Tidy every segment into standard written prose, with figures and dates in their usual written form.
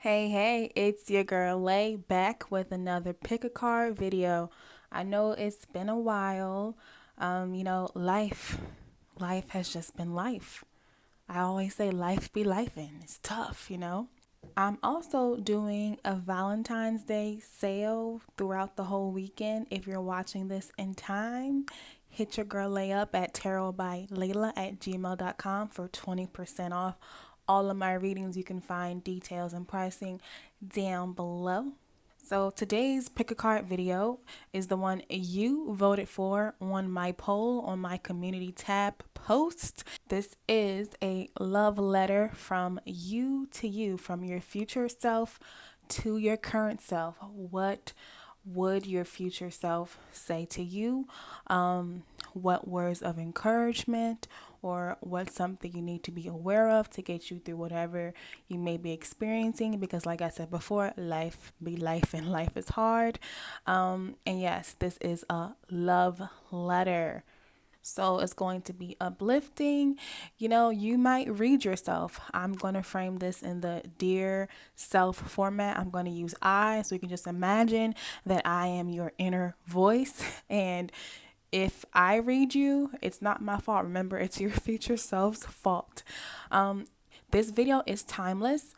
Hey, it's your girl Lay back with another pick a card video. I know it's been a while. Life has just been life. I always say life be lifing. It's tough. I'm also doing a Valentine's Day sale throughout the whole weekend. If you're watching this in time, hit your girl Lay up at tarotbylayla@gmail.com for 20% off all of my readings. You can find details and pricing down below. So today's pick a card video is the one you voted for on my poll on my community tab post. This is a love letter from you to you, from your future self to your current self. What would your future self say to you? What words of encouragement or what's something you need to be aware of to get you through whatever you may be experiencing? Because, like I said before, life be life and life is hard. And yes, this is a love letter. So it's going to be uplifting. You might read yourself. I'm going to frame this in the Dear Self format. I'm going to use I, so you can just imagine that I am your inner voice. And if I read you, it's not my fault. Remember, it's your future self's fault. This video is timeless.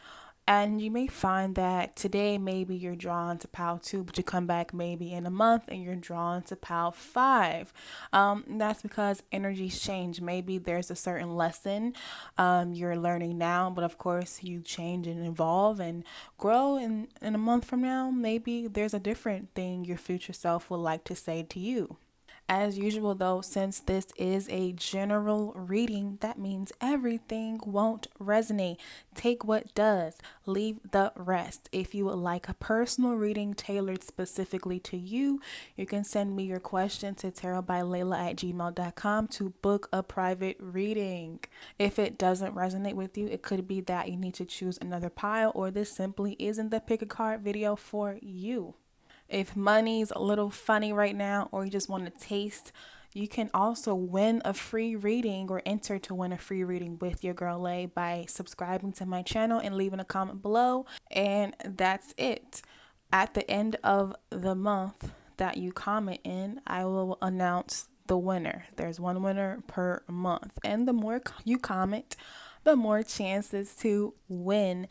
And you may find that today maybe you're drawn to pile 2, but you come back maybe in a month and you're drawn to pile 5. That's because energies change. Maybe there's a certain lesson you're learning now, but of course you change and evolve and grow. And in a month from now, maybe there's a different thing your future self would like to say to you. As usual, though, since this is a general reading, that means everything won't resonate. Take what does, leave the rest. If you would like a personal reading tailored specifically to you, you can send me your question to tarotbylayla@gmail.com to book a private reading. If it doesn't resonate with you, it could be that you need to choose another pile, or this simply isn't the pick a card video for you. If money's a little funny right now or you just want to taste, you can also win a free reading or enter to win a free reading with your girl Lay by subscribing to my channel and leaving a comment below. And that's it. At the end of the month that you comment in, I will announce the winner. There's one winner per month. And the more you comment, the more chances to win.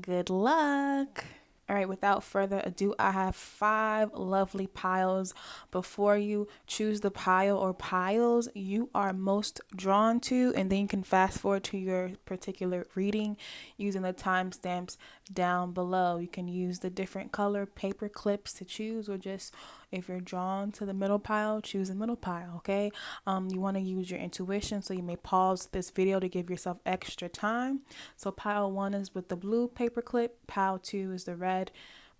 Good luck. All right, without further ado, I have 5 lovely piles before you. Choose the pile or piles you are most drawn to, and then you can fast forward to your particular reading using the timestamps down below. You can use the different color paper clips to choose, or just if you're drawn to the middle pile, choose the middle pile, okay? You want to use your intuition, so you may pause this video to give yourself extra time. So pile 1 is with the blue paper clip, pile 2 is the red,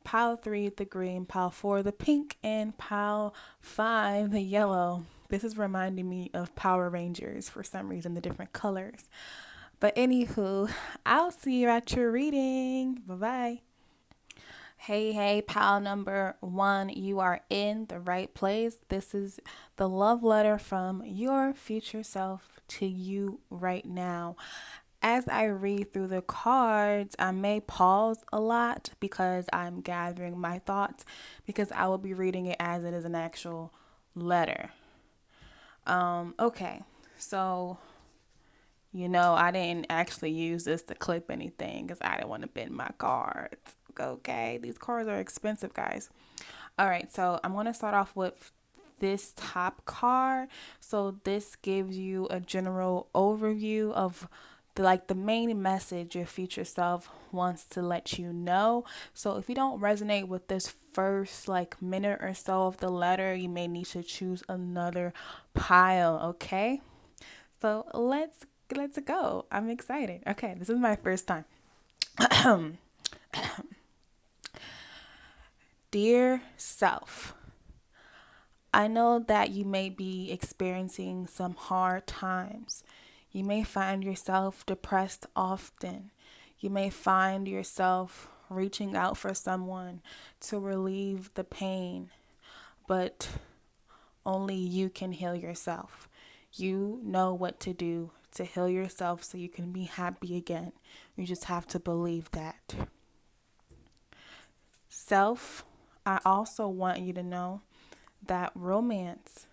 pile 3 the green, pile 4 the pink, and pile 5 the yellow. This is reminding me of Power Rangers for some reason, the different colors. But anywho, I'll see you at your reading. Bye-bye. Hey, pile number 1, you are in the right place. This is the love letter from your future self to you right now. As I read through the cards, I may pause a lot because I'm gathering my thoughts, because I will be reading it as it is an actual letter. Okay, so I didn't actually use this to clip anything because I didn't want to bend my cards. Okay, these cards are expensive, guys. All right, so I'm going to start off with this top card. So this gives you a general overview of the main message your future self wants to let you know. So if you don't resonate with this first minute or so of the letter, you may need to choose another pile, okay? So let's go. I'm excited. Okay, this is my first time. Dear self, I know that you may be experiencing some hard times. You may find yourself depressed often. You may find yourself reaching out for someone to relieve the pain, but only you can heal yourself. You know what to do to heal yourself so you can be happy again. You just have to believe that. Self, I also want you to know that romance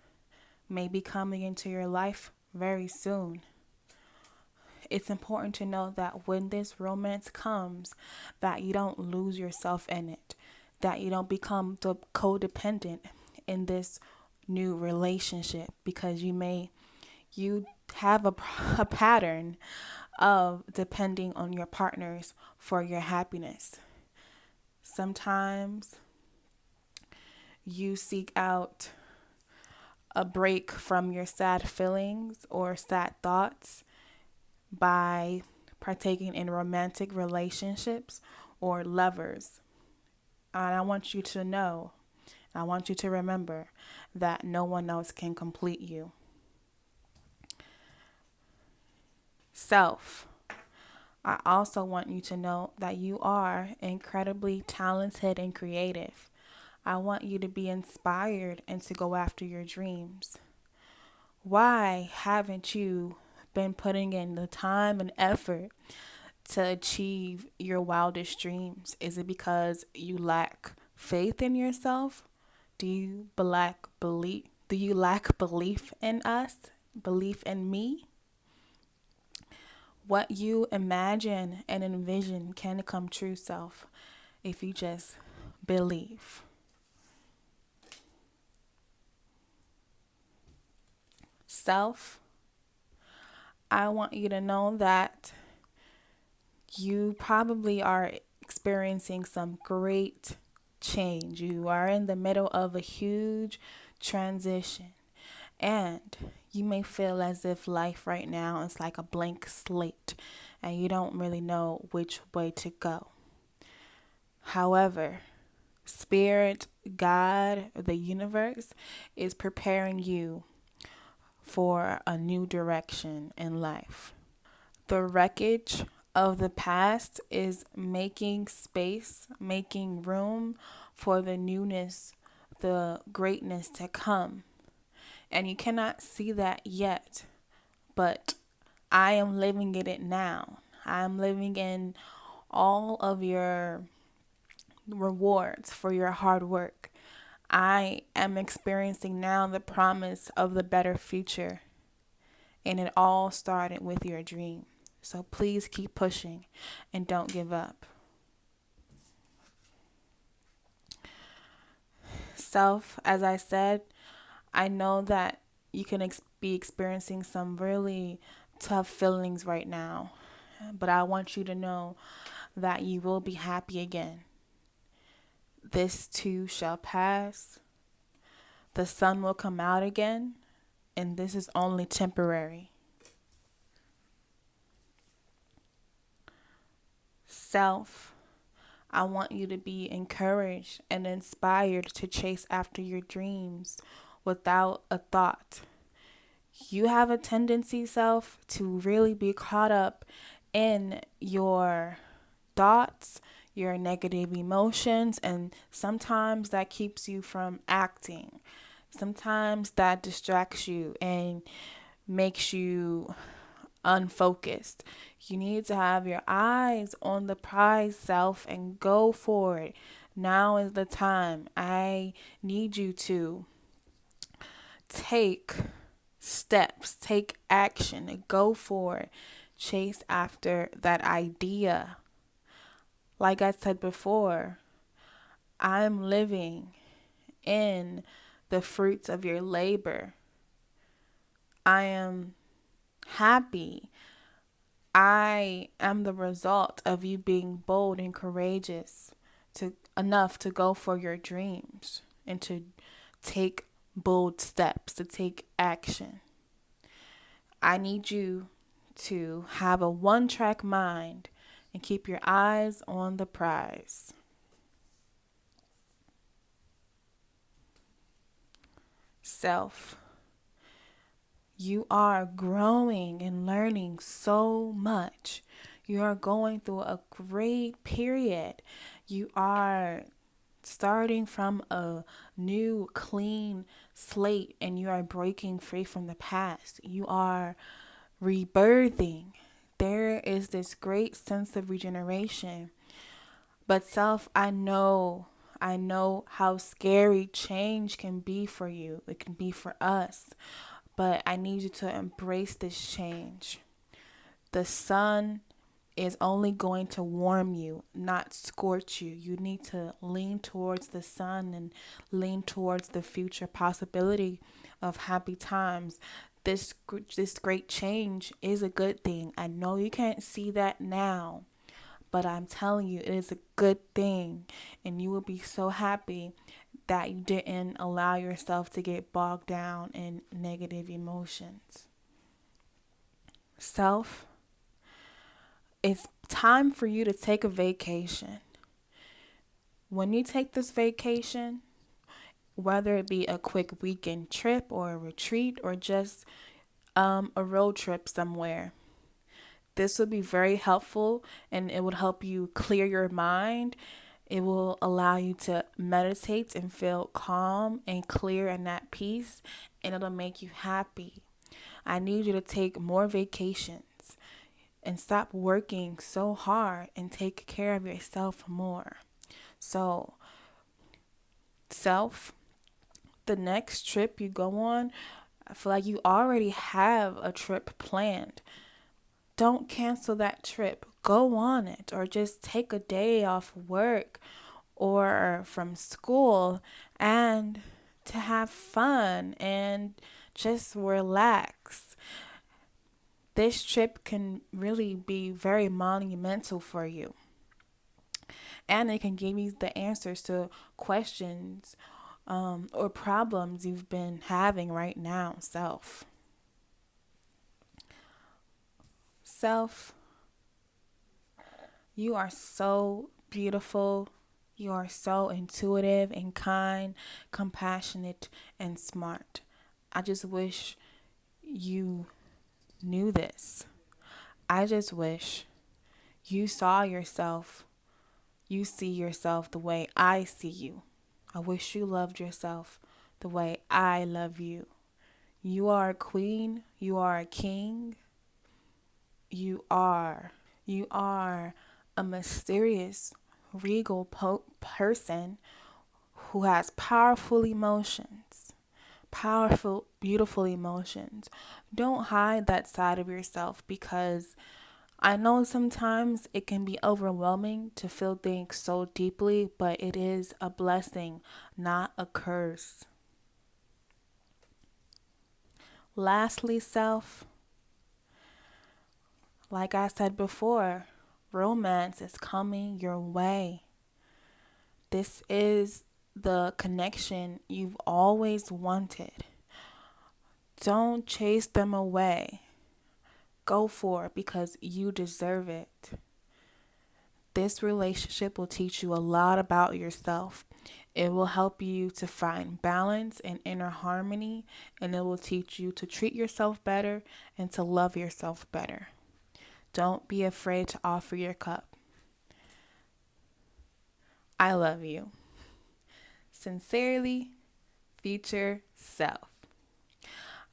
may be coming into your life very soon. It's important to know that when this romance comes, that you don't lose yourself in it, that you don't become the codependent in this new relationship, because you have a pattern of depending on your partners for your happiness. Sometimes you seek out a break from your sad feelings or sad thoughts by partaking in romantic relationships or lovers. And I want you to know, I want you to remember that no one else can complete you. Self, I also want you to know that you are incredibly talented and creative. I want you to be inspired and to go after your dreams. Why haven't you been putting in the time and effort to achieve your wildest dreams? Is it because you lack faith in yourself? Do you lack belief? Do you lack belief in us? Belief in me? What you imagine and envision can come true, self, if you just believe. Self, I want you to know that you probably are experiencing some great change. You are in the middle of a huge transition, and you may feel as if life right now is like a blank slate and you don't really know which way to go. However, Spirit, God, the universe is preparing you for a new direction in life. The wreckage of the past is making space, making room for the newness, the greatness to come. And you cannot see that yet, but I am living in it now. I am living in all of your rewards for your hard work. I am experiencing now the promise of the better future. And it all started with your dream. So please keep pushing and don't give up. Self, as I said, I know that you can be experiencing some really tough feelings right now, but I want you to know that you will be happy again. This too shall pass. The sun will come out again, and this is only temporary. Self, I want you to be encouraged and inspired to chase after your dreams without a thought. You have a tendency, self, to really be caught up in your thoughts, your negative emotions, and sometimes that keeps you from acting. Sometimes that distracts you and makes you unfocused. You need to have your eyes on the prize, self, and go for it. Now is the time. I need you to take steps, take action, and go for it. Chase after that idea. Like I said before, I'm living in the fruits of your labor. I am happy. I am the result of you being bold and courageous enough to go for your dreams and to take bold steps, to take action. I need you to have a one-track mind and keep your eyes on the prize. Self, you are growing and learning so much. You are going through a great period. You are starting from a new, clean slate, and you are breaking free from the past. You are rebirthing. There is this great sense of regeneration. But self, I know I know how scary change can be for you. It can be for us. But I need you to embrace this change. The sun is only going to warm you, not scorch you. You need to lean towards the sun and lean towards the future possibility of happy times. This great change is a good thing. I know you can't see that now, but I'm telling you, it is a good thing, and you will be so happy that you didn't allow yourself to get bogged down in negative emotions. Self, it's time for you to take a vacation. When you take this vacation, whether it be a quick weekend trip or a retreat or just a road trip somewhere, this would be very helpful, and it would help you clear your mind. It will allow you to meditate and feel calm and clear and at peace, and it'll make you happy. I need you to take more vacations and stop working so hard and take care of yourself more. So, self, the next trip you go on, I feel like you already have a trip planned. Don't cancel that trip. Go on it, or just take a day off work or from school and to have fun and just relax. This trip can really be very monumental for you. And it can give you the answers to questions or problems you've been having right now. Self, you are so beautiful. You are so intuitive and kind, compassionate, and smart. I just wish you knew this. I just wish you saw yourself. You see yourself the way I see you. I wish you loved yourself the way I love you. You are a queen. You are a king. You are. You are a mysterious, regal person who has powerful emotions. Powerful, beautiful emotions. Don't hide that side of yourself, because I know sometimes it can be overwhelming to feel things so deeply, but it is a blessing, not a curse. Lastly, self, like I said before, romance is coming your way. This is the connection you've always wanted. Don't chase them away. Go for it because you deserve it. This relationship will teach you a lot about yourself. It will help you to find balance and inner harmony, and it will teach you to treat yourself better and to love yourself better. Don't be afraid to offer your cup. I love you. Sincerely, future self.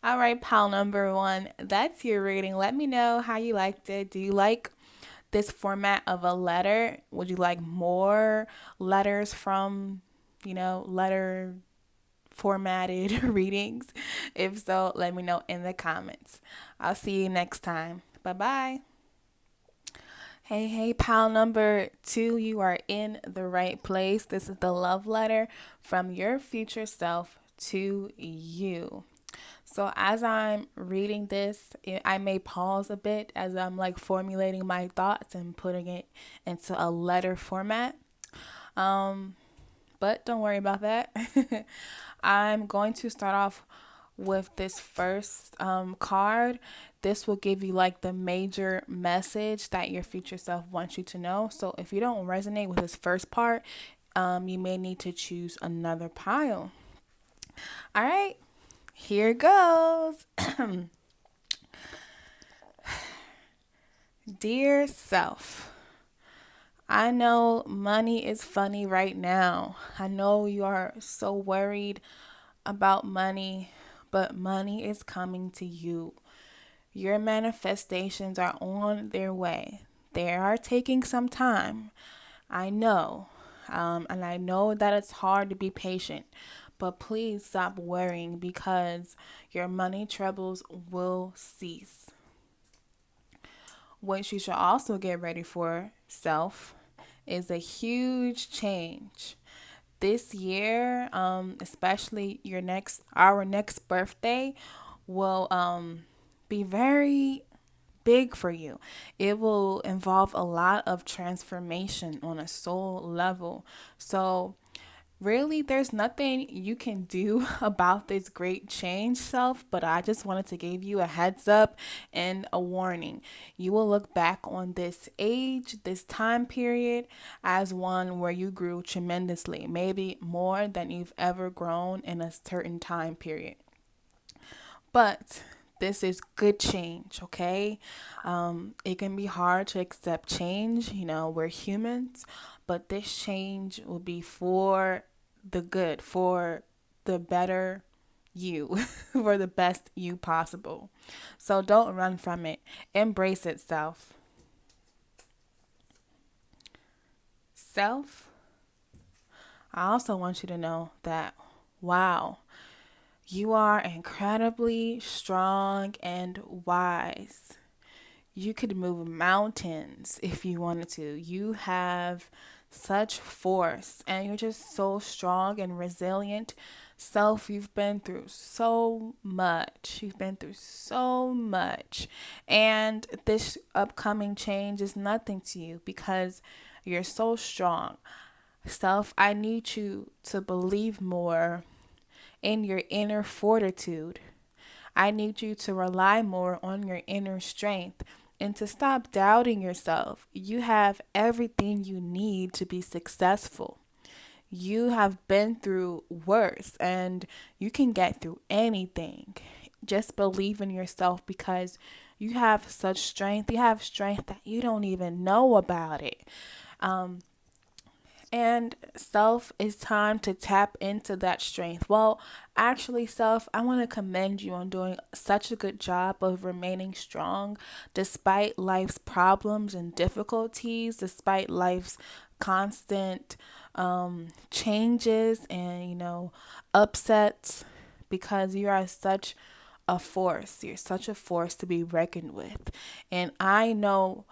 All right, pal number one, that's your reading. Let me know how you liked it. Do you like this format of a letter? Would you like more letters from, letter formatted readings? If so, let me know in the comments. I'll see you next time. Bye-bye. Hey, pal number two, you are in the right place. This is the love letter from your future self to you. So as I'm reading this, I may pause a bit as I'm formulating my thoughts and putting it into a letter format. But don't worry about that. I'm going to start off with this first card. This will give you the major message that your future self wants you to know. So if you don't resonate with this first part, you may need to choose another pile. All right, here goes. Dear self, I know money is funny right now. I know you are so worried about money, but money is coming to you. Your manifestations are on their way. They are taking some time. I know. And I know that it's hard to be patient, but please stop worrying because your money troubles will cease. What you should also get ready for, self, is a huge change. This year, especially our next birthday, will be very big for you. It will involve a lot of transformation on a soul level. So really, there's nothing you can do about this great change, self, but I just wanted to give you a heads up and a warning. You will look back on this age, this time period, as one where you grew tremendously, maybe more than you've ever grown in a certain time period. But this is good change, okay? It can be hard to accept change. We're humans, but this change will be for the good, for the better you, for the best you possible. So don't run from it. Embrace itself. Self, I also want you to know that, wow, you are incredibly strong and wise. You could move mountains if you wanted to. You have such force and you're just so strong and resilient. Self, you've been through so much. You've been through so much. And this upcoming change is nothing to you because you're so strong. Self, I need you to believe more in your inner fortitude. I need you to rely more on your inner strength and to stop doubting yourself. You have everything you need to be successful. You have been through worse and you can get through anything. Just believe in yourself because you have such strength. You have strength that you don't even know about it. And self, it's time to tap into that strength. Well, actually, self, I want to commend you on doing such a good job of remaining strong despite life's problems and difficulties, despite life's constant changes and, upsets, because you are such a force. You're such a force to be reckoned with. And I know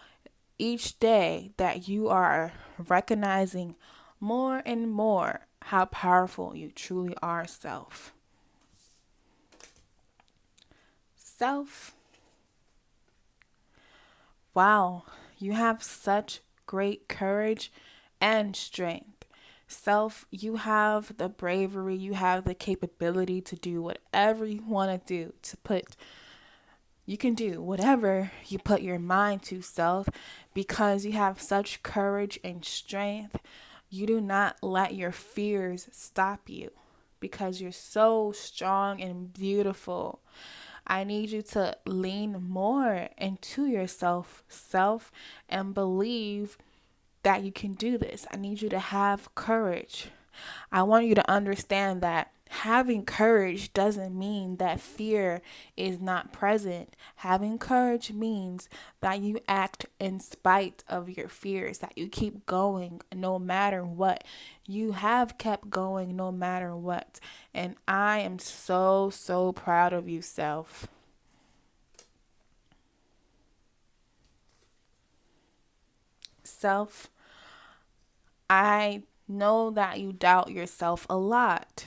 each day that you are recognizing more and more how powerful you truly are, self. Self, wow, you have such great courage and strength. Self, you have the bravery, you have the capability to do whatever you want to do, you can do whatever you put your mind to, self, because you have such courage and strength. You do not let your fears stop you because you're so strong and beautiful. I need you to lean more into yourself, self, and believe that you can do this. I need you to have courage. I want you to understand that having courage doesn't mean that fear is not present. Having courage means that you act in spite of your fears, that you keep going no matter what. You have kept going no matter what. And I am so, so proud of you, self. Self, I know that you doubt yourself a lot.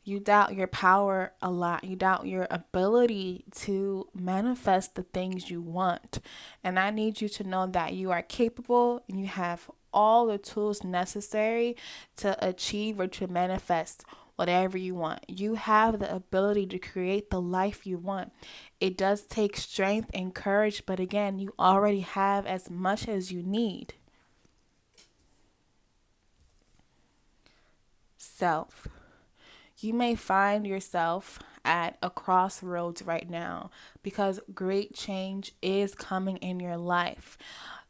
You doubt your power a lot. You doubt your ability to manifest the things you want. And I need you to know that you are capable and you have all the tools necessary to achieve or to manifest whatever you want. You have the ability to create the life you want. It does take strength and courage, but again, you already have as much as you need. Self. You may find yourself at a crossroads right now because great change is coming in your life.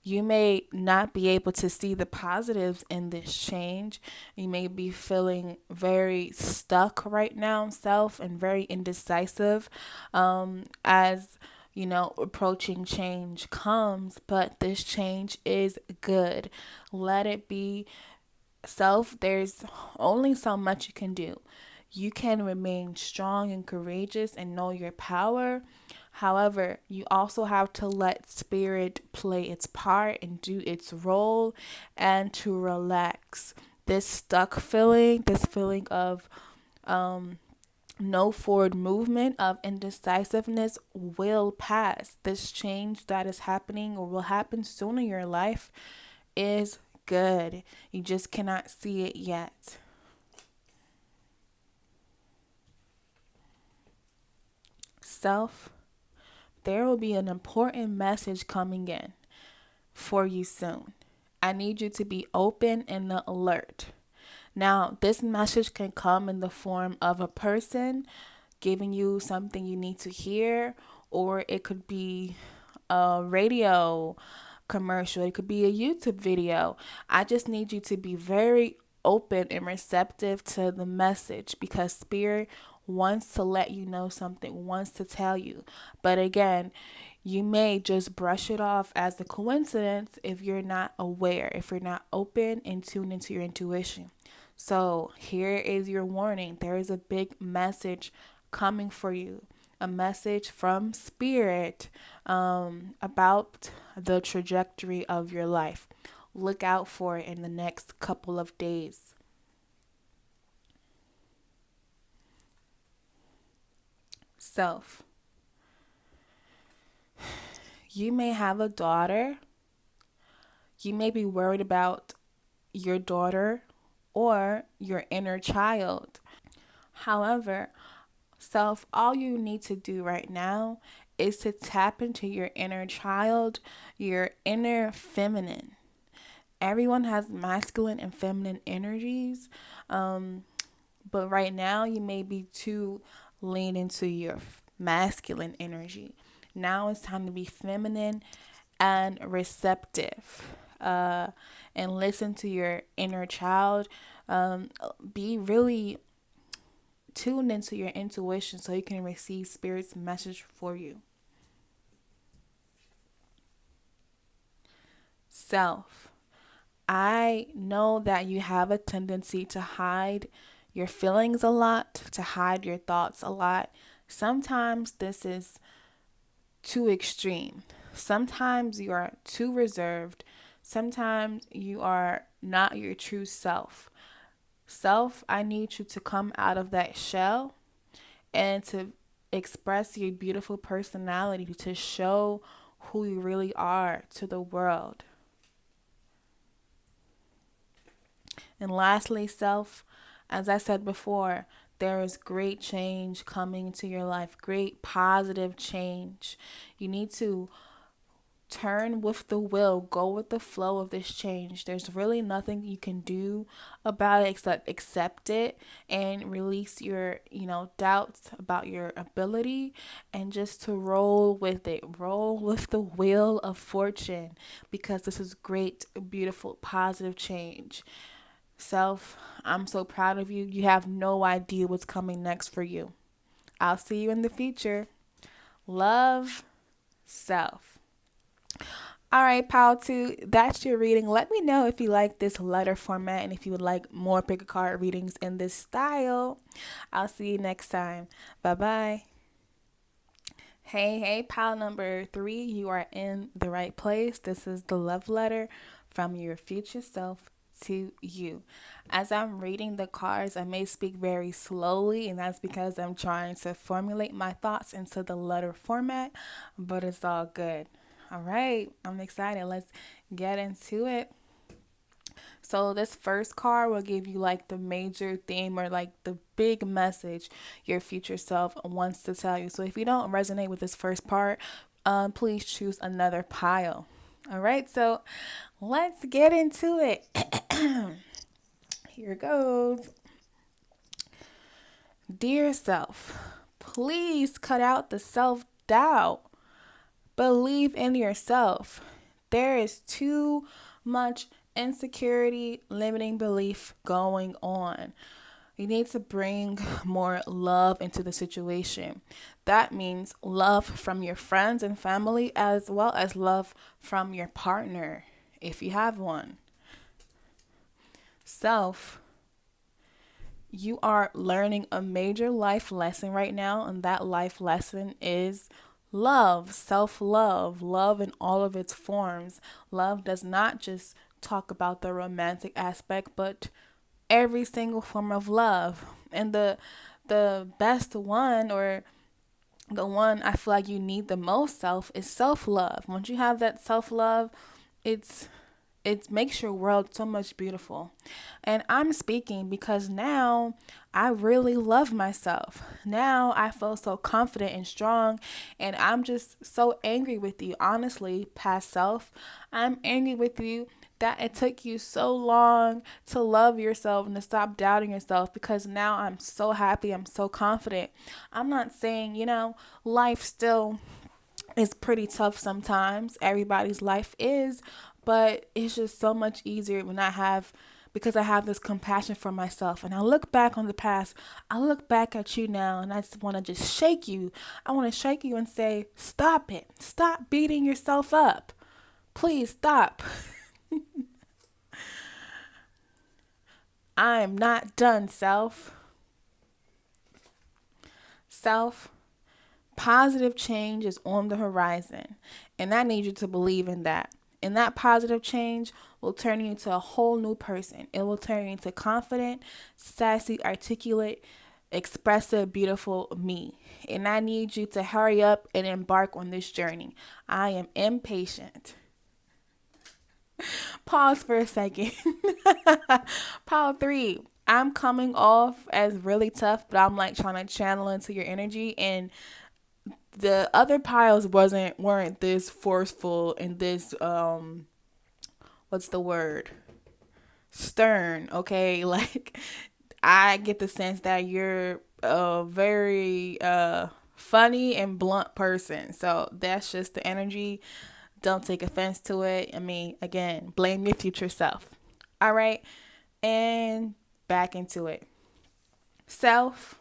You may not be able to see the positives in this change. You may be feeling very stuck right now, self, and very indecisive as approaching change comes, but this change is good. Let it be Self, there's only so much you can do. You can remain strong and courageous and know your power. However, you also have to let spirit play its part and do its role and to relax. This stuck feeling, this feeling of no forward movement, of indecisiveness will pass. This change that is happening or will happen soon in your life is good. You just cannot see it yet. Self, there will be an important message coming in for you soon. I need you to be open and alert. Now, this message can come in the form of a person giving you something you need to hear, or it could be a radio commercial, it could be a YouTube video. I just need you to be very open and receptive to the message because Spirit wants to let you know something, wants to tell you. But again, you may just brush it off as a coincidence if you're not aware, if you're not open and tuned into your intuition. So here is your warning. There is a big message coming for you, a message from Spirit about the trajectory of your life. Look out for it in the next couple of days. Self, you may have a daughter. You may be worried about your daughter or your inner child. However, self, all you need to do right now is to tap into your inner child, your inner feminine. Everyone has masculine and feminine energies, but right now you may be too lean into your masculine energy. Now it's time to be feminine and receptive, and listen to your inner child. Be really tuned into your intuition so you can receive Spirit's message for you. Self, I know that you have a tendency to hide your feelings a lot, to hide your thoughts a lot. Sometimes this is too extreme. Sometimes you are too reserved. Sometimes you are not your true self. Self, I need you to come out of that shell and to express your beautiful personality, to show who you really are to the world. And lastly, self, as I said before, there is great change coming to your life, great positive change. You need to turn with the will, go with the flow of this change. There's really nothing you can do about it except accept it and release your, doubts about your ability and just to roll with it. Roll with the wheel of fortune because this is great, beautiful, positive change. Self, I'm so proud of you. You have no idea what's coming next for you. I'll see you in the future. Love, self. All right, pal, two, that's your reading. Let me know if you like this letter format and if you would like more pick a card readings in this style. I'll see you next time. Bye bye. Hey, pal number 3, you are in the right place. This is the love letter from your future self to you. As I'm reading the cards, I may speak very slowly, and that's because I'm trying to formulate my thoughts into the letter format, but it's all good. All right, I'm excited. Let's get into it. So this first card will give you like the major theme or like the big message your future self wants to tell you. So if you don't resonate with this first part, please choose another pile. All right, so let's get into it. Here goes. Dear self, please cut out the self-doubt. Believe in yourself. There is too much insecurity, limiting belief going on. You need to bring more love into the situation. That means love from your friends and family as well as love from your partner, if you have one. Self, you are learning a major life lesson right now, and that life lesson is love, self love, love in all of its forms. Love does not just talk about the romantic aspect, but every single form of love. And the best one, or the one I feel like you need the most self, is self love. Once you have that self love, it's it makes your world so much beautiful. And I'm speaking because now I really love myself. Now I feel so confident and strong, and I'm just so angry with you. Honestly, past self, I'm angry with you that it took you so long to love yourself and to stop doubting yourself, because now I'm so happy, I'm so confident. I'm not saying, life still is pretty tough sometimes. Everybody's life is, but it's just so much easier when because I have this compassion for myself. And I look back on the past, I look back at you now, and I just want to just shake you. I want to shake you and say, stop it. Stop beating yourself up. Please stop. I am not done, self. Self, positive change is on the horizon, and I need you to believe in that. And that positive change will turn you into a whole new person. It will turn you into confident, sassy, articulate, expressive, beautiful me. And I need you to hurry up and embark on this journey. I am impatient. Pause for a second. Pile 3. I'm coming off as really tough, but I'm like trying to channel into your energy, and the other piles weren't this forceful and this what's the word, stern. Okay, like I get the sense that you're a very funny and blunt person, so that's just the energy. Don't take offense to it. I mean, again, blame your future self. All right, and back into it. Self,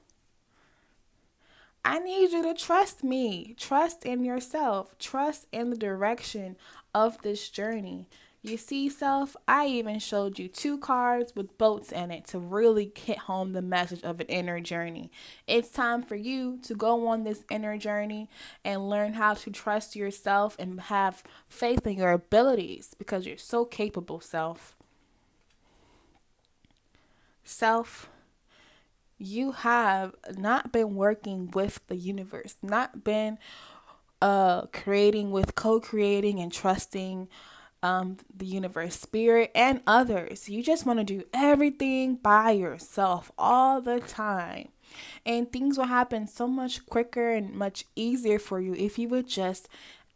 I need you to trust me. Trust in yourself. Trust in the direction of this journey. You see, self, I even showed you 2 cards with boats in it to really hit home the message of an inner journey. It's time for you to go on this inner journey and learn how to trust yourself and have faith in your abilities, because you're so capable, self. Self, you have not been working with the universe, not been co-creating and trusting the universe, spirit, and others. You just want to do everything by yourself all the time. And things will happen so much quicker and much easier for you if you would just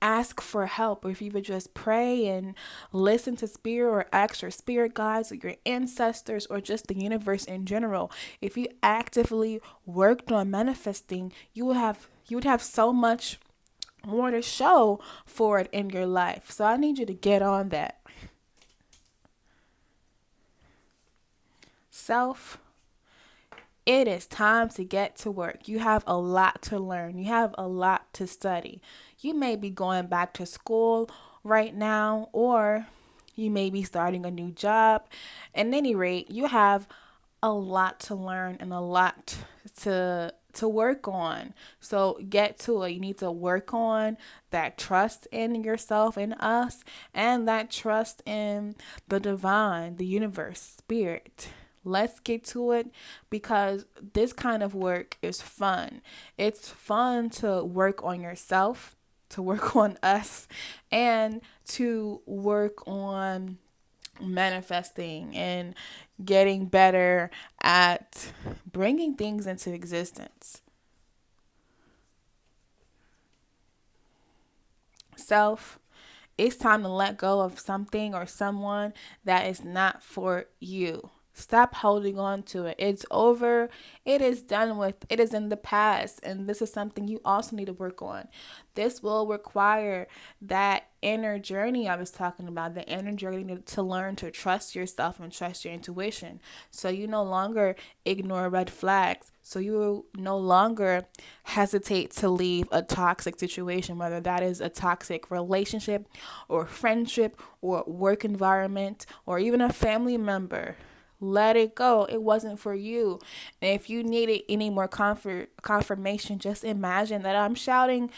ask for help, or if you would just pray and listen to spirit, or ask your spirit guides or your ancestors, or just the universe in general. If you actively worked on manifesting, you would have so much more to show for it in your life. So I need you to get on that. Self, it is time to get to work. You have a lot to learn. You have a lot to study. You may be going back to school right now, or you may be starting a new job. At any rate, you have a lot to learn and a lot to work on. So get to it. You need to work on that trust in yourself and us, and that trust in the divine, the universe, spirit. Let's get to it, because this kind of work is fun. It's fun to work on yourself, to work on us, and to work on manifesting and getting better at bringing things into existence. Self, it's time to let go of something or someone that is not for you. Stop holding on to it. It's over. It is done with. It is in the past. And this is something you also need to work on. This will require that inner journey I was talking about, the inner journey to learn to trust yourself and trust your intuition. So you no longer ignore red flags. So you no longer hesitate to leave a toxic situation, whether that is a toxic relationship or friendship or work environment or even a family member. Let it go. It wasn't for you. And if you needed any more confirmation, just imagine that I'm shouting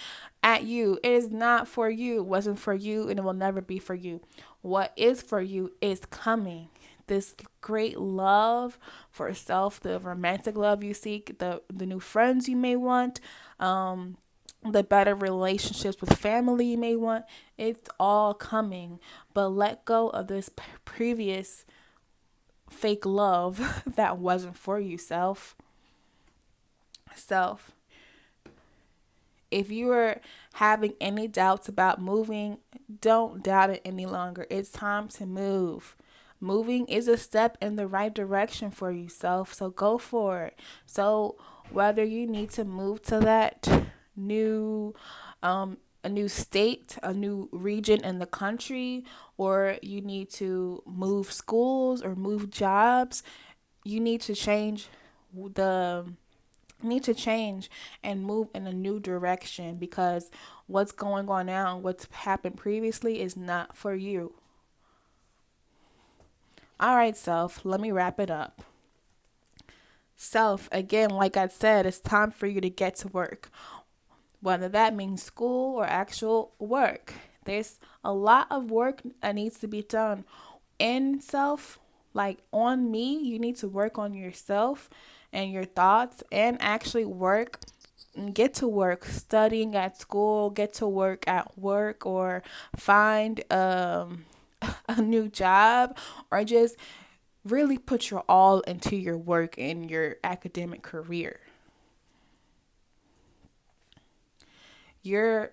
at you. It is not for you. It wasn't for you, and it will never be for you. What is for you is coming. This great love for self, the romantic love you seek, the new friends you may want, the better relationships with family you may want. It's all coming. But let go of this previous fake love that wasn't for you, self. Self. If you are having any doubts about moving, don't doubt it any longer. It's time to move. Moving is a step in the right direction for yourself, so go for it. So whether you need to move to that new a new state, a new region in the country, or you need to move schools or move jobs, you need to change the need to change and move in a new direction, because what's going on now and what's happened previously is not for you. All right, self, let me wrap it up. Self, again, like I said, it's time for you to get to work, whether that means school or actual work. There's a lot of work that needs to be done in self, like on me. You need to work on yourself and your thoughts and actually work. Get to work studying at school, get to work, or find a new job, or just really put your all into your work and your academic career. Your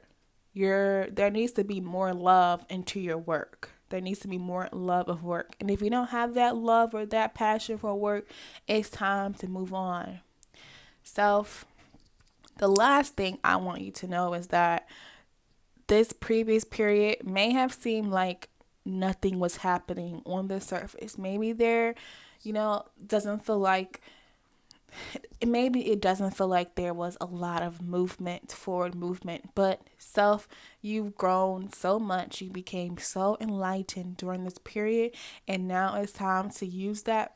there needs to be more love into your work. There needs to be more love of work. And if you don't have that love or that passion for work, it's time to move on. Self, the last thing I want you to know is that this previous period may have seemed like nothing was happening on the surface. Maybe there, doesn't feel like maybe it doesn't feel like there was a lot of forward movement, but self, you've grown so much. You became so enlightened during this period, and now it's time to use that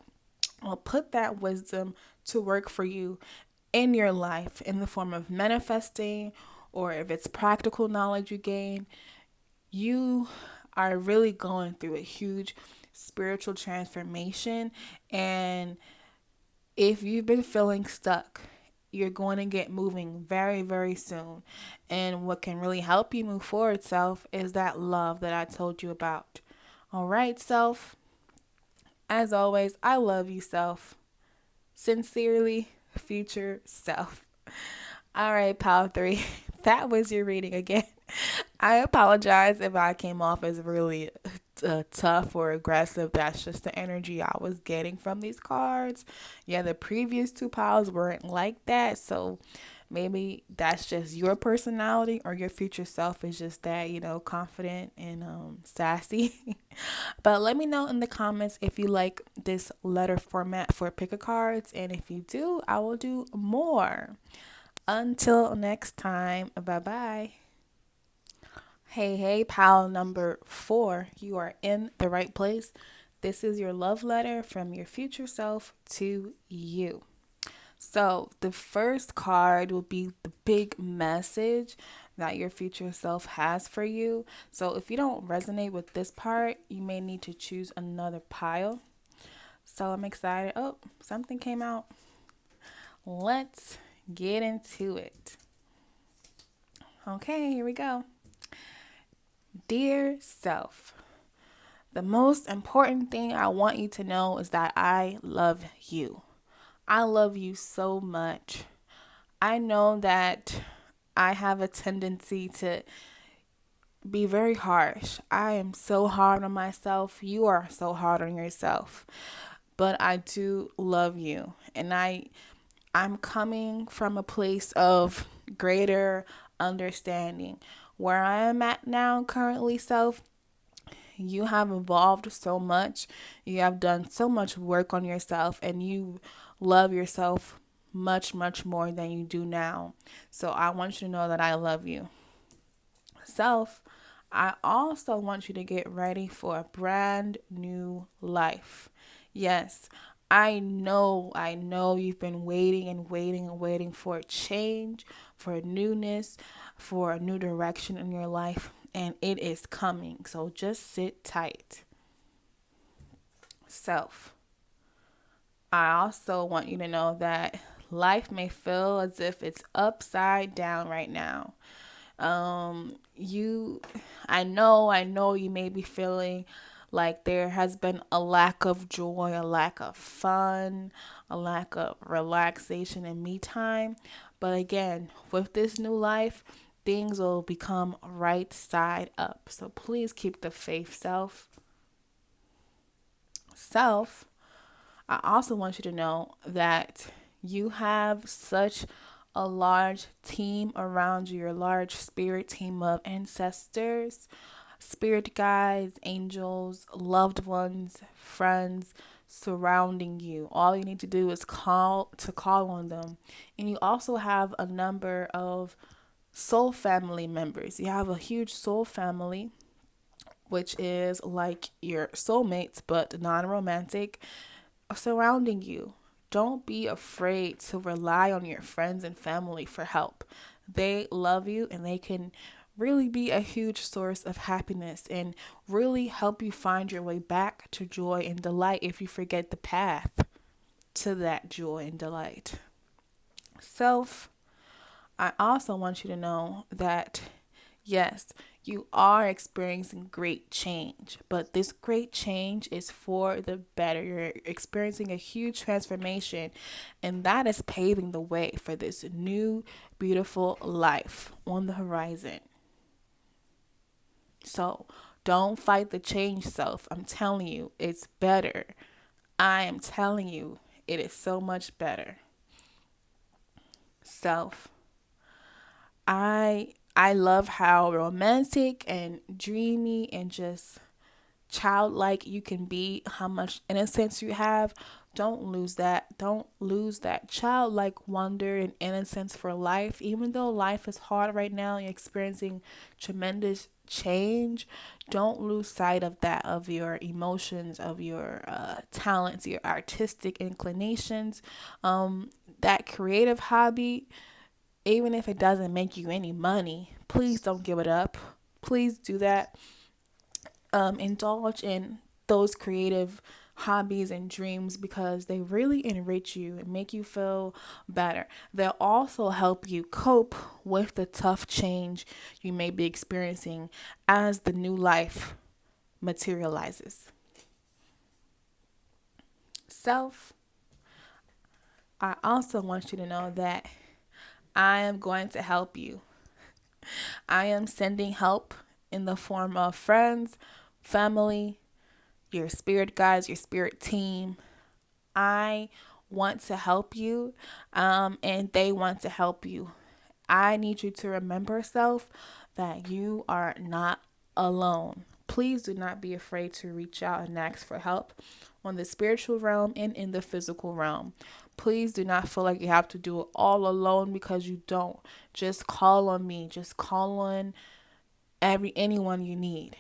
or put that wisdom to work for you in your life in the form of manifesting, or if it's practical knowledge you gain. You are really going through a huge spiritual transformation, and if you've been feeling stuck, you're going to get moving very, very soon. And what can really help you move forward, self, is that love that I told you about. All right, self. As always, I love you, self. Sincerely, future self. All right, pal 3. That was your reading again. I apologize if I came off as really tough or aggressive. That's just the energy I was getting from these cards. Yeah, the previous two piles weren't like that. So maybe that's just your personality, or your future self is just that, confident and sassy. But let me know in the comments if you like this letter format for pick a cards. And if you do, I will do more. Until next time, bye-bye. Hey, pile number 4, you are in the right place. This is your love letter from your future self to you. So the first card will be the big message that your future self has for you. So if you don't resonate with this part, you may need to choose another pile. So I'm excited. Oh, something came out. Let's get into it. Okay, here we go. Dear self, the most important thing I want you to know is that I love you. I love you so much. I know that I have a tendency to be very harsh. I am so hard on myself. You are so hard on yourself. But I do love you. And I'm coming from a place of greater understanding. Where I am at now, currently, self, you have evolved so much. You have done so much work on yourself, and you love yourself much, much more than you do now. So I want you to know that I love you. Self, I also want you to get ready for a brand new life. Yes, I know you've been waiting and waiting and waiting for a change, for a newness, for a new direction in your life, and it is coming. So just sit tight. Self. I also want you to know that life may feel as if it's upside down right now. You I know you may be feeling like there has been a lack of joy, a lack of fun, a lack of relaxation and me time. But again, with this new life, things will become right side up. So please keep the faith. Self, I also want you to know that you have such a large team around you, your large spirit team of ancestors, spirit guides, angels, loved ones, friends surrounding you. All you need to do is call on them. And you also have a number of soul family members. You have a huge soul family, which is like your soulmates but non-romantic, surrounding you. Don't be afraid to rely on your friends and family for help. They love you and they can really be a huge source of happiness and really help you find your way back to joy and delight if you forget the path to that joy and delight. Self, I also want you to know that yes, you are experiencing great change, but this great change is for the better. You're experiencing a huge transformation, and that is paving the way for this new, beautiful life on the horizon. So don't fight the change, self. I'm telling you, it's better. I am telling you, it is so much better. Self, I love how romantic and dreamy and just childlike you can be, how much innocence you have. Don't lose that. Don't lose that childlike wonder and innocence for life. Even though life is hard right now, you're experiencing tremendous change. Don't lose sight of that, of your emotions, of your talents, your artistic inclinations, that creative hobby. Even if it doesn't make you any money, please don't give it up. Please do that. Indulge in those creative hobbies and dreams because they really enrich you and make you feel better. They'll also help you cope with the tough change you may be experiencing as the new life materializes. Self, I also want you to know that I am going to help you. I am sending help in the form of friends, family, your spirit guides, your spirit team. I want to help you, and they want to help you. I need you to remember, self, that you are not alone. Please do not be afraid to reach out and ask for help on the spiritual realm and in the physical realm. Please do not feel like you have to do it all alone because you don't. Just call on me. Just call on anyone you need.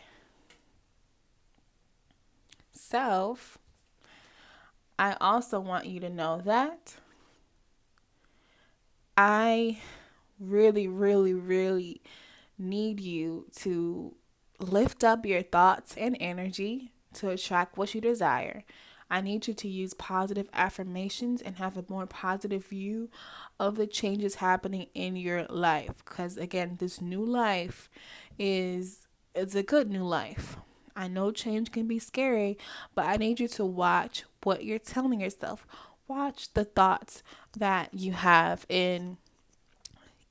Self, I also want you to know that I really, really, really need you to lift up your thoughts and energy to attract what you desire. I need you to use positive affirmations and have a more positive view of the changes happening in your life. Because again, this new life is a good new life. I know change can be scary, but I need you to watch what you're telling yourself. Watch the thoughts that you have in,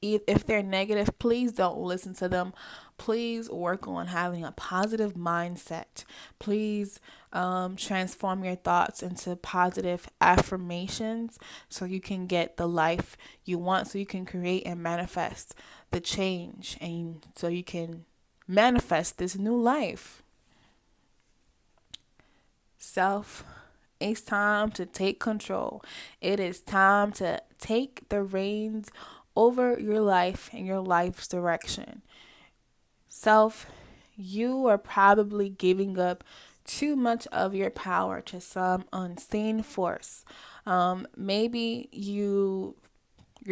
if they're negative, please don't listen to them. Please work on having a positive mindset. Please transform your thoughts into positive affirmations so you can get the life you want, so you can create and manifest the change, and so you can manifest this new life. Self, it's time to take control. It is time to take the reins over your life and your life's direction. Self, you are probably giving up too much of your power to some unseen force. Maybe you're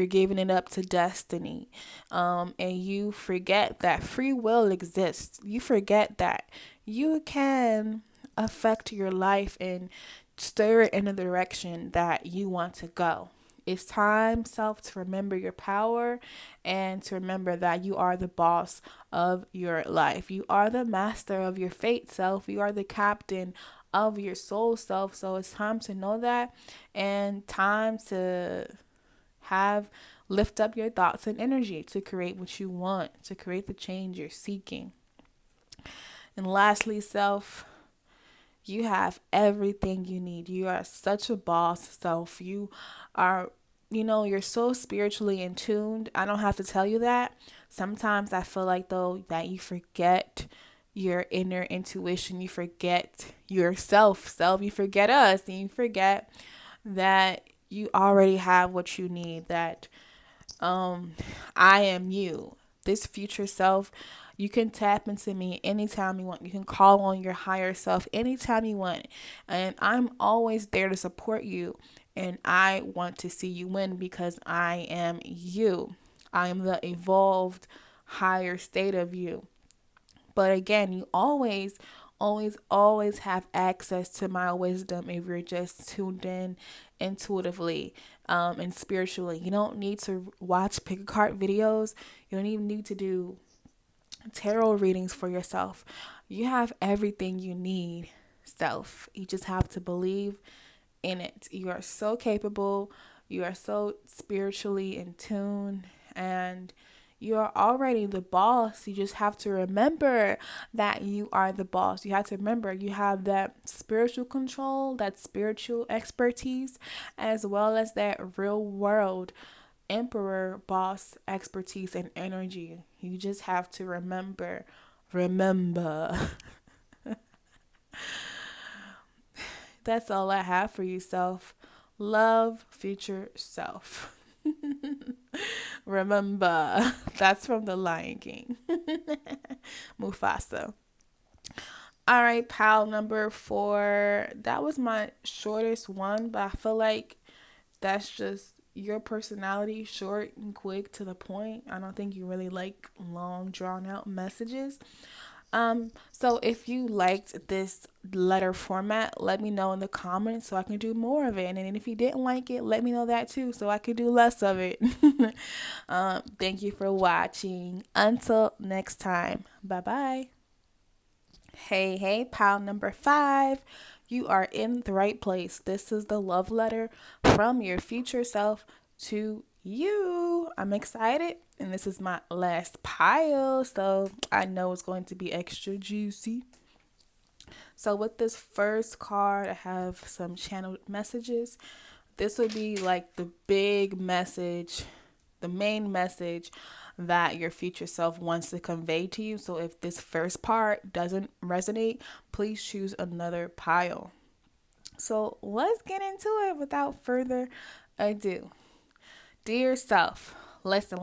giving it up to destiny, and you forget that free will exists. You forget that you can affect your life and steer it in the direction that you want to go. It's time, self, to remember your power and to remember that you are the boss of your life. You are the master of your fate, self. You are the captain of your soul, self. So it's time to know that, and time to have lift up your thoughts and energy to create what you want, to create the change you're seeking. And lastly, self, you have everything you need. You are such a boss, self. You are, you're so spiritually in tuned. I don't have to tell you that. Sometimes I feel like, though, that you forget your inner intuition. You forget yourself, self. You forget us, and you forget that you already have what you need, that I am you. This future self, you can tap into me anytime you want. You can call on your higher self anytime you want. And I'm always there to support you. And I want to see you win because I am you. I am the evolved higher state of you. But again, you always have access to my wisdom if you're just tuned in intuitively, and spiritually. You don't need to watch pick a card videos. You don't even need to do tarot readings for yourself. You have everything you need, self. You just have to believe in it. You are so capable. You are so spiritually in tune, and you are already the boss. You just have to remember that you are the boss. You have to remember you have that spiritual control, that spiritual expertise, as well as that real world emperor boss expertise and energy. You just have to remember. Remember. That's all I have for you, self. Love, future self. Remember, that's from The Lion King. Mufasa. All right, pal number 4. That was my shortest one, but I feel like that's just your personality, short and quick to the point. I don't think you really like long, drawn out messages. So if you liked this letter format, let me know in the comments so I can do more of it. And if you didn't like it, let me know that too so I could do less of it. Thank you for watching. Until next time. Bye bye. Hey, pal number 5. You are in the right place. This is the love letter from your future self to you. I'm excited, and this is my last pile, so I know it's going to be extra juicy. So with this first card, I have some channeled messages. This would be like the big message, the main message that your future self wants to convey to you. So if this first part doesn't resonate, please choose another pile. So let's get into it without further ado. Dear self, listen.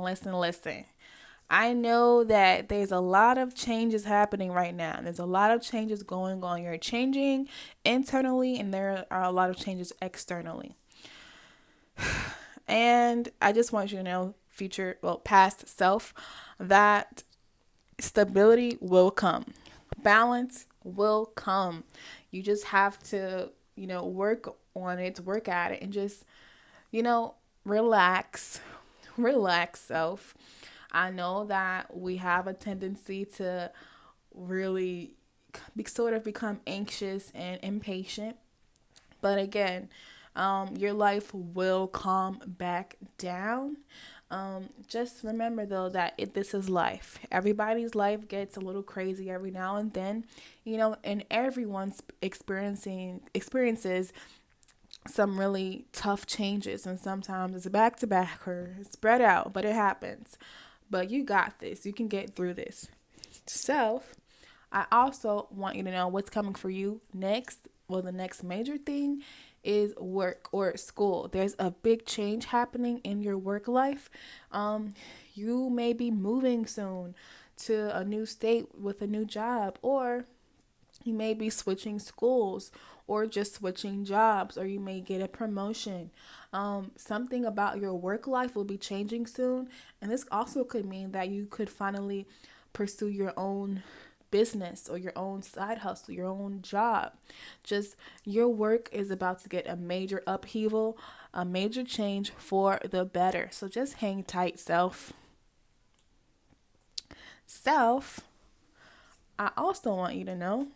I know that there's a lot of changes happening right now. There's a lot of changes going on. You're changing internally, and there are a lot of changes externally. And I just want you to know, past self, that stability will come. Balance will come. You just have to, work on it, work at it, and just, relax. Relax, self. I know that we have a tendency to really sort of become anxious and impatient. But again, your life will calm back down. Just remember though that this is life. Everybody's life gets a little crazy every now and then, and everyone's experiences some really tough changes, and sometimes it's back to back or spread out, but it happens. But you got this. You can get through this. So, I also want you to know what's coming for you next. Well, the next major thing is work or school. There's a big change happening in your work life. You may be moving soon to a new state with a new job, or You may be switching schools or just switching jobs, or you may get a promotion. Something about your work life will be changing soon. And this also could mean that you could finally pursue your own business or your own side hustle, your own job. Just your work is about to get a major upheaval, a major change for the better. So just hang tight, self. Self, I also want you to know.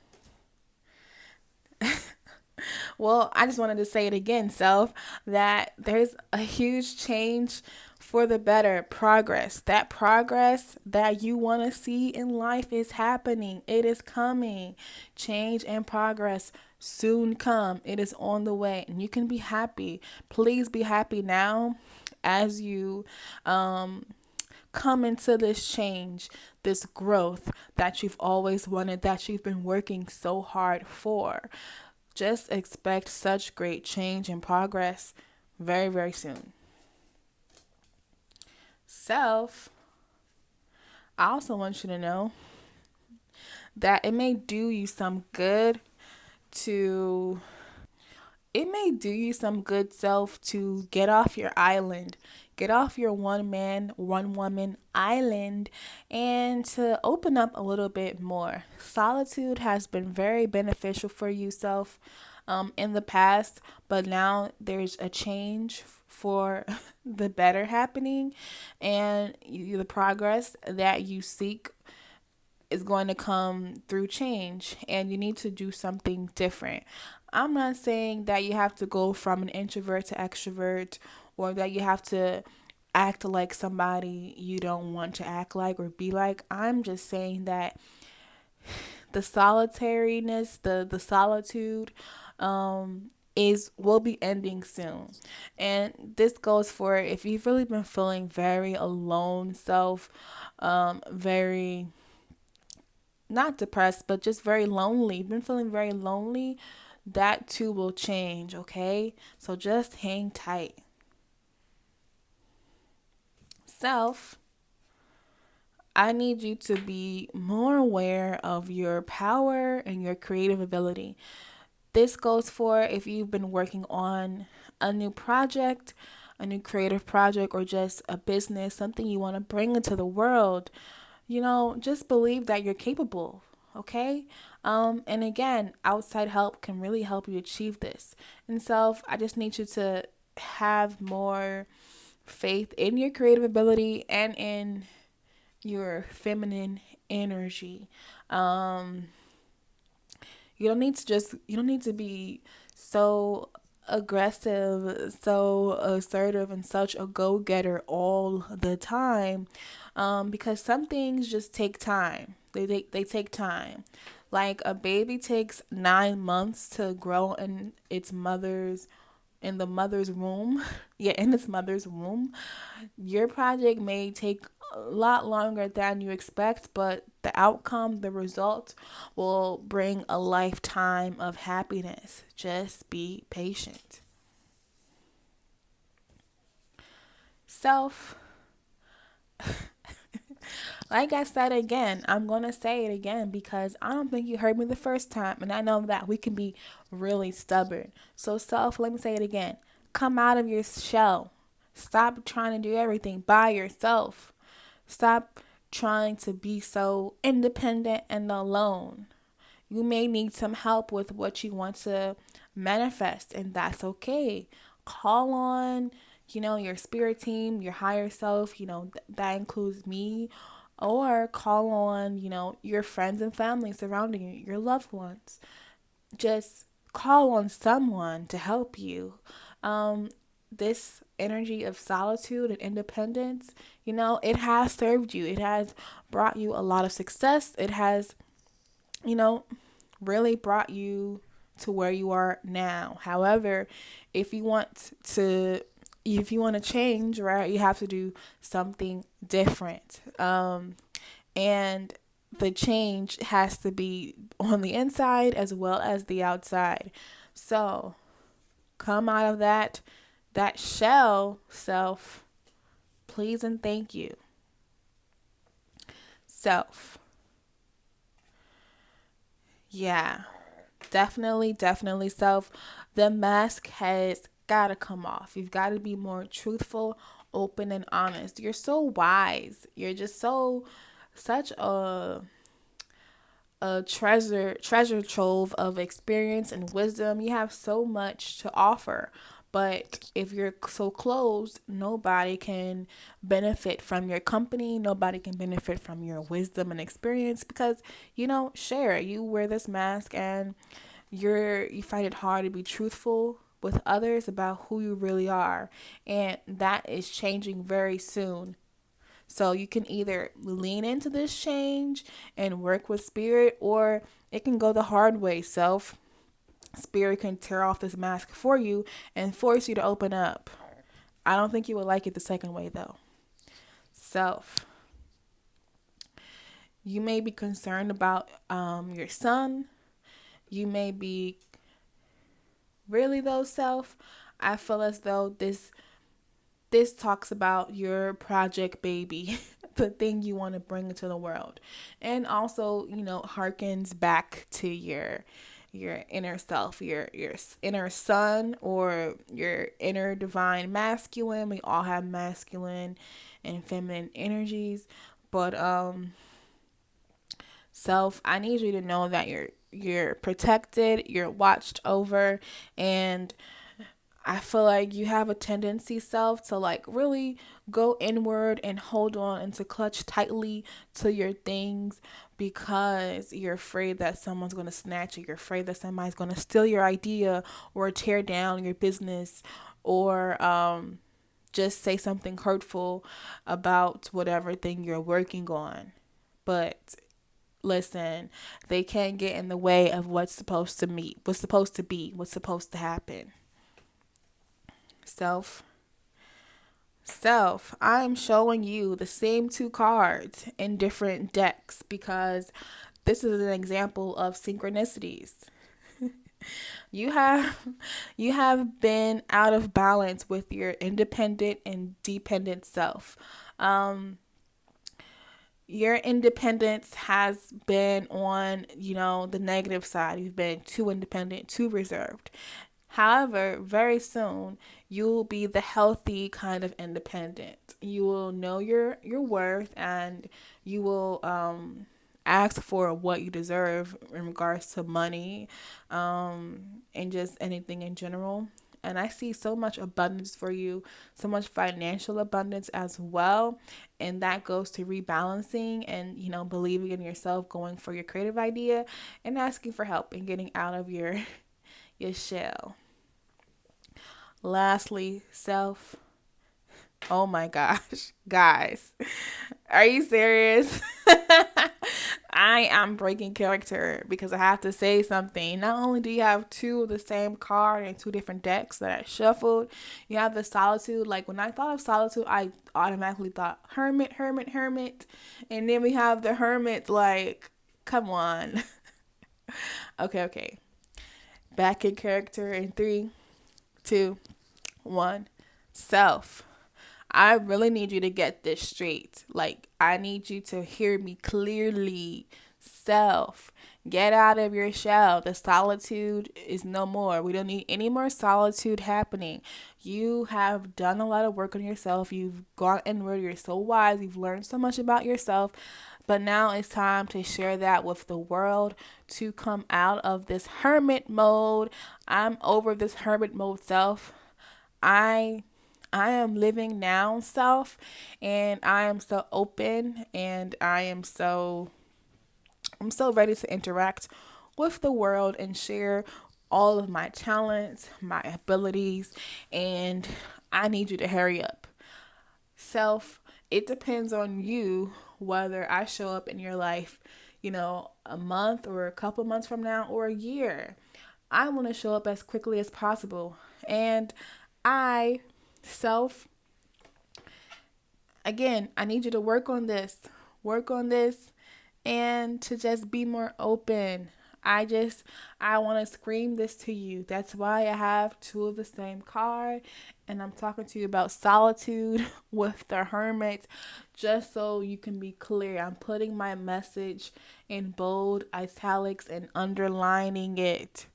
Well, I just wanted to say it again, self, that there's a huge change for the better, progress. That progress that you want to see in life is happening. It is coming. Change and progress soon come. It is on the way, and you can be happy. Please be happy now as you come into this change, this growth that you've always wanted, that you've been working so hard for. Just expect such great change and progress very, very soon. Self, I also want you to know that to it may do you some good, self, to get off your island, get off your one man, one woman island, and to open up a little bit more. Solitude has been very beneficial for you, self, in the past, but now there's a change for the better happening, and the progress that you seek is going to come through change, and you need to do something different. I'm not saying that you have to go from an introvert to extrovert, or that you have to act like somebody you don't want to act like or be like. I'm just saying that the solitariness, the solitude, is will be ending soon. And this goes for if you've really been feeling very alone, self, very not depressed, but just very lonely. You've been feeling very lonely, that too will change, okay? So just hang tight. Self, I need you to be more aware of your power and your creative ability. This goes for if you've been working on a new project, a new creative project, or just a business, something you want to bring into the world. Just believe that you're capable, okay? And again, outside help can really help you achieve this. And self, I just need you to have more faith in your creative ability and in your feminine energy. Um, you don't need to be so aggressive, so assertive, and such a go getter all the time, because some things just take time. They take time. Like a baby takes 9 months to grow in the mother's womb. Yeah, in its mother's womb. Your project may take a lot longer than you expect, but the outcome, the result, will bring a lifetime of happiness. Just be patient. Self, like I said again, I'm going to say it again because I don't think you heard me the first time, and I know that we can be really stubborn. So, self, let me say it again. Come out of your shell. Stop trying to do everything by yourself. Stop trying to be so independent and alone. You may need some help with what you want to manifest, and that's okay. Call on, your spirit team, your higher self, that includes me, or call on, your friends and family surrounding you, your loved ones. Just call on someone to help you. This energy of solitude and independence, it has served you. It has brought you a lot of success. It has, you know, really brought you to where you are now. However, if you want to change, right, you have to do something different. And the change has to be on the inside as well as the outside. So come out of that shell, self, please and thank you. Self, Yeah, definitely self. The mask has got to come off. You've got to be more truthful, open, and honest. You're so wise. You're just such a treasure trove of experience and wisdom. You have so much to offer. But if you're so closed, nobody can benefit from your company. Nobody can benefit from your wisdom and experience because you don't share. You wear this mask and you find it hard to be truthful with others about who you really are. And that is changing very soon. So you can either lean into this change and work with spirit, or it can go the hard way. Self, spirit can tear off this mask for you and force you to open up. I don't think you would like it the second way though. Self, you may be concerned about your son. You may be really though, self. I feel as though this talks about your project baby, the thing you want to bring into the world. And also, harkens back to your inner self, your inner son or your inner divine masculine. We all have masculine and feminine energies, but self, I need you to know that you're protected, you're watched over, and I feel like you have a tendency, self, to like really go inward and hold on and to clutch tightly to your things because you're afraid that someone's going to snatch it. You're afraid that somebody's going to steal your idea or tear down your business or just say something hurtful about whatever thing you're working on. But listen, they can't get in the way of what's supposed to meet, what's supposed to be, what's supposed to happen. Self. I'm showing you the same two cards in different decks because this is an example of synchronicities. You have you have been out of balance with your independent and dependent self. Um, your independence has been on, the negative side. You've been too independent, too reserved. However, very soon you'll be the healthy kind of independent. You will know your worth, and you will ask for what you deserve in regards to money, and just anything in general. And I see so much abundance for you, so much financial abundance as well. And that goes to rebalancing and, believing in yourself, going for your creative idea, and asking for help and getting out of your shell. Lastly, self. Oh my gosh, guys, are you serious? I am breaking character because I have to say something. Not only do you have two of the same card and two different decks that I shuffled, you have the solitude. Like when I thought of solitude, I automatically thought hermit, hermit, hermit. And then we have the hermit, like, come on. Okay. Back in character in 3, 2, 1. Self. I really need you to get this straight. Like, I need you to hear me clearly. Self, get out of your shell. The solitude is no more. We don't need any more solitude happening. You have done a lot of work on yourself. You've gone inward. You're so wise. You've learned so much about yourself. But now it's time to share that with the world, to come out of this hermit mode. I'm over this hermit mode, self. I am living now, self, and I am so open, and I'm so ready to interact with the world and share all of my talents, my abilities, and I need you to hurry up. Self, it depends on you whether I show up in your life, a month or a couple months from now or a year. I want to show up as quickly as possible. And I, self, again, I need you to work on this, and to just be more open. I want to scream this to you. That's why I have two of the same card, and I'm talking to you about solitude with the hermit, just so you can be clear. I'm putting my message in bold italics and underlining it.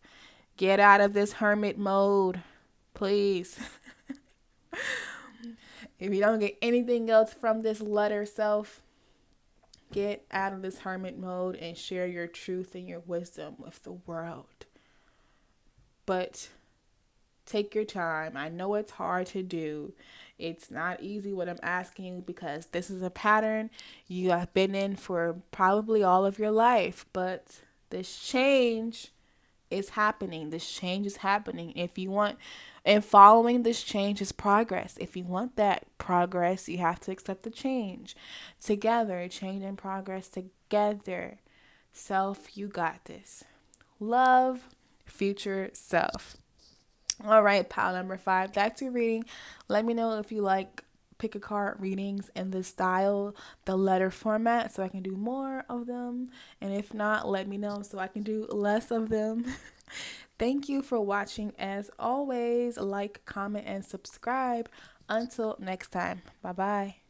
Get out of this hermit mode, please. If you don't get anything else from this letter self, get out of this hermit mode and share your truth and your wisdom with the world. But take your time. I know it's hard to do. It's not easy what I'm asking you because this is a pattern you have been in for probably all of your life. But this change is happening. This change is happening. If you want, and following this change is progress. If you want that progress, you have to accept the change. Together, change and progress together. Self, you got this. Love, future self. All right, pile number 5. That's your reading. Let me know if you like pick a card readings in this style, the letter format, so I can do more of them. And if not, let me know so I can do less of them. Thank you for watching. As always, like, comment, and subscribe. Until next time. Bye bye.